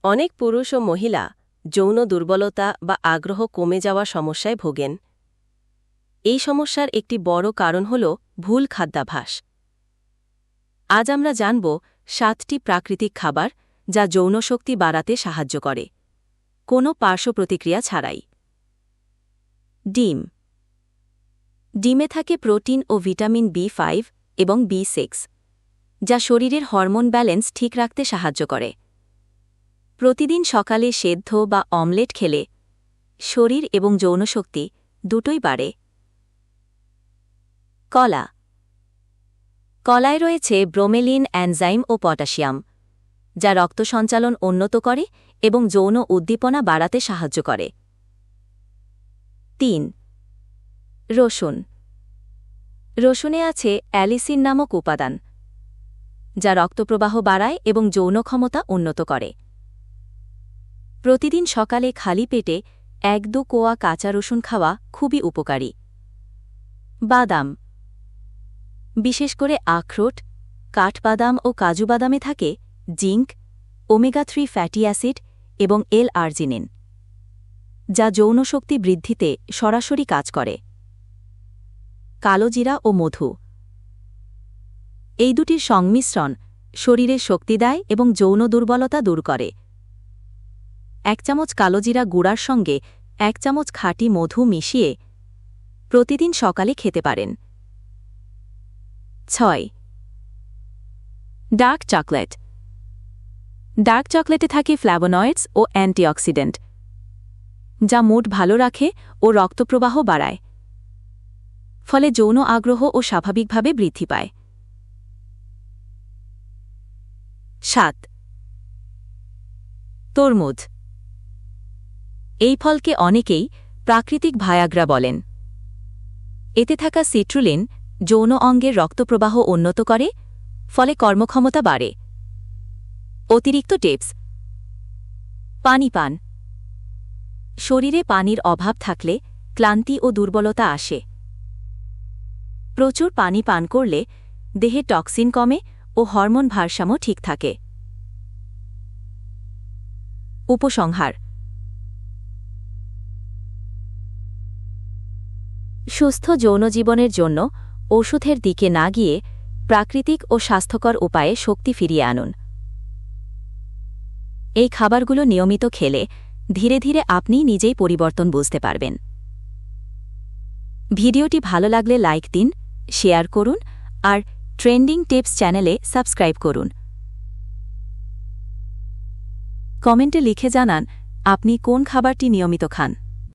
অনেক পুরুষ ও মহিলা যৌন দুর্বলতা বা আগ্রহ কমে যাওয়া সমস্যায় ভোগেন। এই সমস্যার একটি বড় কারণ হল ভুল খাদ্যাভ্যাস। আজ আমরা জানব 7টি প্রাকৃতিক খাবার যা যৌনশক্তি বাড়াতে সাহায্য করে, কোনো পার্শ্ব প্রতিক্রিয়া ছাড়াই। ডিম। ডিমে থাকে প্রোটিন ও ভিটামিন বি5 এবং বি6, যা শরীরের হরমোন ব্যালেন্স ঠিক রাখতে সাহায্য করে। প্রতিদিন সকালে সেদ্ধ বা অমলেট খেলে শরীর এবং যৌনশক্তি দুটোই বাড়ে। কলা। কলায় রয়েছে ব্রোমেলিন এনজাইম ও পটাশিয়াম, যা রক্ত সঞ্চালন উন্নত করে এবং যৌন উদ্দীপনা বাড়াতে সাহায্য করে। 3. রসুন। রসুনে আছে অ্যালিসিন নামক উপাদান, যা রক্তপ্রবাহ বাড়ায় এবং যৌন ক্ষমতা উন্নত করে। প্রতিদিন সকালে খালি পেটে 1-2 কোয়া কাঁচা রসুন খাওয়া খুবই উপকারী। বাদাম। বিশেষ করে আখরোট, কাঠবাদাম ও কাজু বাদামে থাকে জিঙ্ক, ওমেগা-3 ফ্যাটি অ্যাসিড এবং এল-আর্জিনিন, যা যৌনশক্তি বৃদ্ধিতে সরাসরি কাজ করে। কালোজিরা ও মধু। এই দুটির সংমিশ্রণ শরীরে শক্তি দেয় এবং যৌন দুর্বলতা দূর করে। 1 চামচ কালোজিরা গুঁড়ার সঙ্গে 1 চামচ খাঁটি মধু মিশিয়ে প্রতিদিন সকালে খেতে পারেন। 6. Dark chocolate. ডার্ক চকলেটে থাকে ফ্ল্যাভোনয়েডস ও অ্যান্টিঅক্সিডেন্ট, যা মুড ভালো রাখে ও রক্তপ্রবাহ বাড়ায়, ফলে যৌন আগ্রহ ও স্বাভাবিকভাবে বৃদ্ধি পায়। 7. তরমুজ। এই ফলকে অনেকেই প্রাকৃতিক ভায়াগ্রা বলেন। এতে থাকা সিট্রুলিন যৌন অঙ্গের রক্তপ্রবাহ উন্নত করে, ফলে কর্মক্ষমতা বাড়ে। অতিরিক্ত টিপস। পানি পান। শরীরে পানির অভাব থাকলে ক্লান্তি ও দুর্বলতা আসে। প্রচুর পানি পান করলে দেহে টক্সিন কমে ও হরমোন ভারসাম্য ঠিক থাকে। উপসংহার। সুস্থ যৌন জীবনের জন্য ওষুধের দিকে না গিয়ে প্রাকৃতিক ও স্বাস্থ্যকর উপায়ে শক্তি ফিরিয়ে আনুন। এই খাবারগুলো নিয়মিত খেলে ধীরে ধীরে আপনি নিজেই পরিবর্তন বুঝতে পারবেন। ভিডিওটি ভালো লাগলে লাইক দিন, শেয়ার করুন আর ট্রেন্ডিং টিপস চ্যানেলে সাবস্ক্রাইব করুন। কমেন্টে লিখে জানান আপনি কোন খাবারটি নিয়মিত খান।